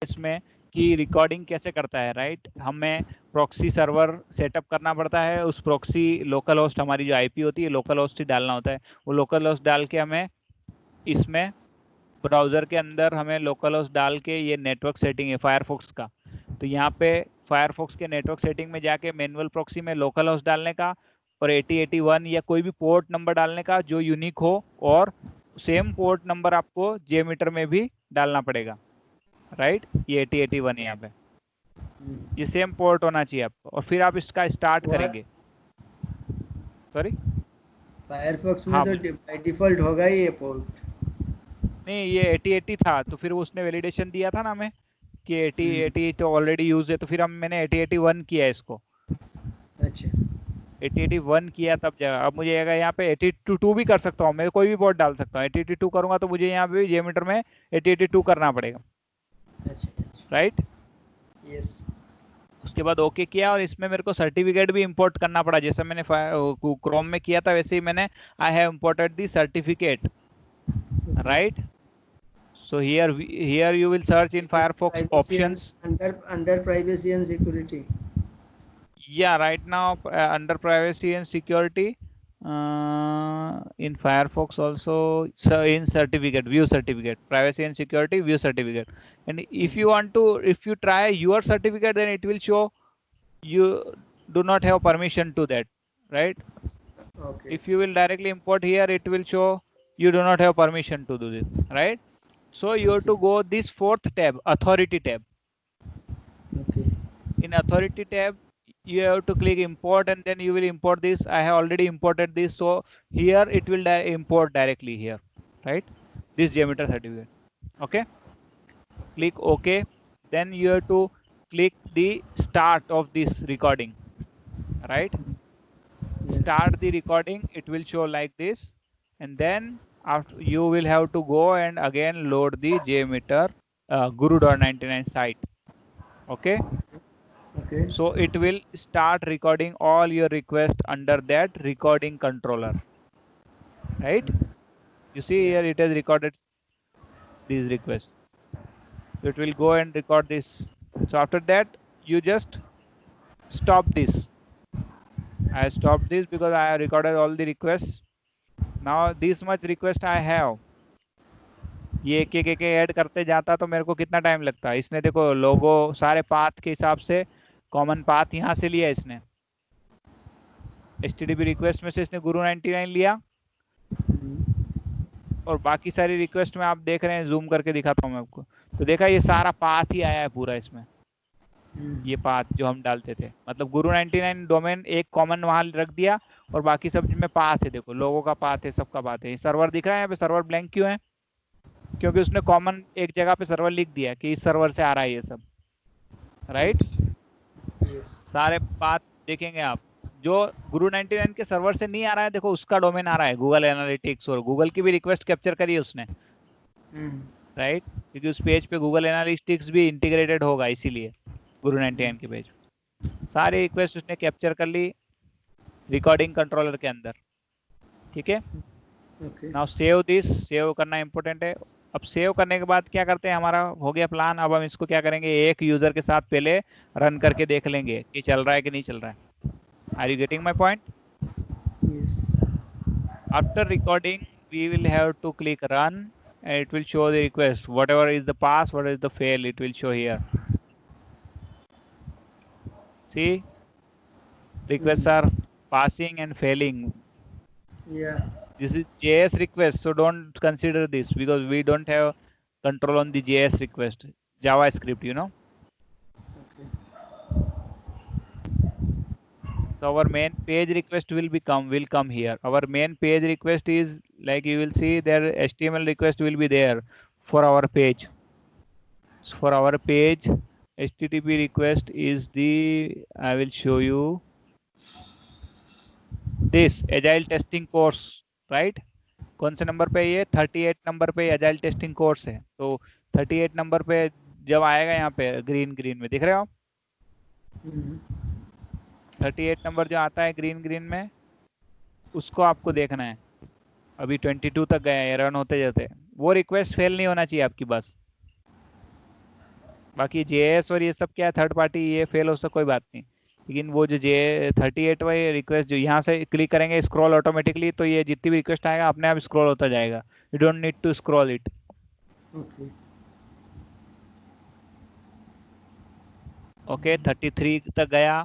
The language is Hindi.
इसमें कि रिकॉर्डिंग कैसे करता है, राइट। हमें प्रॉक्सी सर्वर सेटअप करना पड़ता है, उस प्रॉक्सी लोकल होस्ट, हमारी जो आईपी होती है लोकल होस्ट ही डालना होता है। वो लोकल होस्ट डाल के हमें इसमें ब्राउजर के अंदर हमें लोकल होस्ट डाल के, ये नेटवर्क सेटिंग है फायरफॉक्स का, तो यहाँ पे फायरफॉक्स के नेटवर्क सेटिंग में जाके मैनुअल प्रॉक्सी में लोकल होस्ट डालने का और 8081 या कोई भी पोर्ट नंबर डालने का जो यूनिक हो, और सेम पोर्ट नंबर आपको जेमीटर में भी डालना पड़ेगा, राइट। ये 8081 यहाँ पे ये सेम पोर्ट होना चाहिए आपको, और फिर आप इसका स्टार्ट करेंगे। सॉरी, फायरफॉक्स में हाँ तो बाय डिफॉल्ट होगा ही ये पोर्ट। नहीं, ये 8080 था, तो फिर उसने वैलिडेशन दिया था ना हमें कि 8080 तो ऑलरेडी यूज है, तो फिर मैंने 8081 किया है इसको। अच्छा 8081 किया तब जगह, अब मुझे यहाँ पे 8082 भी कर सकता हूँ, मैं कोई भी पोर्ट डाल सकता हूँ। 8082 करूंगा तो मुझे यहाँ पे जेमीटर में 8082 करना पड़ेगा, अच्छा राइट। यस उसके बाद ओके किया, और इसमें मेरे को सर्टिफिकेट भी इंपोर्ट करना पड़ा, जैसे मैंने क्रोम में किया था वैसे ही मैंने I have imported the certificate, right. So here you will search in Firefox privacy and options. Under privacy and security. Yeah, right now under privacy and security, in Firefox also, so in certificate, view certificate, privacy and security, view certificate. And if you want to, if you try your certificate, then it will show you do not have permission to that, right. Okay If you will directly import here, it will show you do not have permission to do this, right. So you have to go this fourth tab, authority tab. Okay In authority tab, you have to click import, and then you will import this. I have already imported this, so here it will import directly here, right, this geometer certificate. Okay, click OK. Then you have to click the start of this recording, right. Start the recording, it will show like this, and then after you will have to go and again load the JMeter Guru.99 site. Okay, okay so it will start recording all your requests under that recording controller, right. You see या here it has recorded these requests, so it will go and record this. So after that you just stop this. I stopped this because I have recorded all the requests. Now this much request I have, ये एक एक ऐड करते जाता तो मेरे को कितना टाइम लगता। इसने देखो लोगो सारे पाथ के हिसाब से कॉमन पाथ यहाँ से लिया इसने, HTTP रिक्वेस्ट में से इसने गुरु 99 लिया, और बाकी सारी रिक्वेस्ट में आप देख रहे हैं, जूम करके दिखाता हूँ मैं आपको, तो देखा ये सारा पाथ ही आया है पूरा इसमें। ये पाथ जो हम डालते थे, मतलब गुरु 99 डोमेन एक कॉमन वहां रख दिया, और बाकी सब में पाथ है, देखो लोगों का पाथ है, सबका पाथ है। सर्वर दिख रहा है यहाँ पे, सर्वर ब्लैंक क्यों है, क्योंकि उसने कॉमन एक जगह पे सर्वर लिख दिया कि इस सर्वर से आ रहा है ये सब, राइट। सारे पाथ देखेंगे आप, जो गुरु 99 के सर्वर से नहीं आ रहा है, देखो उसका डोमेन आ रहा है गूगल एनालिटिक्स, और गूगल की भी रिक्वेस्ट कैप्चर करी है उसने, राइट, क्योंकि उस पेज पे गूगल एनालिटिक्स भी इंटीग्रेटेड होगा, इसीलिए गुरु 99 के पेज सारी रिक्वेस्ट उसने कैप्चर कर ली रिकॉर्डिंग कंट्रोलर के अंदर, ठीक है। नाउ सेव दिस, सेव करना इंपॉर्टेंट है। अब सेव करने के बाद क्या करते हैं, हमारा हो गया प्लान, अब हम इसको क्या करेंगे, एक यूजर के साथ पहले रन करके देख लेंगे कि चल रहा है कि नहीं चल रहा है। Are you getting my point? yes After recording we will have to click run, and it will show the request, whatever is the pass, what is the fail, it will show here. See, requests are passing and failing. yeah This is JS request, so don't consider this because we don't have control on the JS request, JavaScript, you know. So our main page request will come here. Our main page request is, like you will see there, HTML request will be there for our page. So for our page, HTTP request is the, I will show you this agile testing course, right. कौन से नंबर पे, ये 38 नंबर पे एजाइल टेस्टिंग कोर्स है। तो 38 नंबर पे जब आएगा यहाँ पे ग्रीन ग्रीन में, दिख रहे हो 38 नंबर जो आता है ग्रीन ग्रीन में, उसको आपको देखना है। अभी 22 तक गया है, रन होते जाते, वो रिक्वेस्ट फेल नहीं होना चाहिए आपकी बस। बाकी JS और ये सब क्या है थर्ड पार्टी, ये फेल हो सकता कोई बात नहीं, लेकिन वो जो J38 वाली रिक्वेस्ट जो यहाँ से क्लिक करेंगे स्क्रॉल ऑटोमेटिकली, तो ये जितनी भी रिक्वेस्ट आएगा अपने आप स्क्रॉल होता जाएगा, you don't need to scroll it. Okay okay 33 तक गया,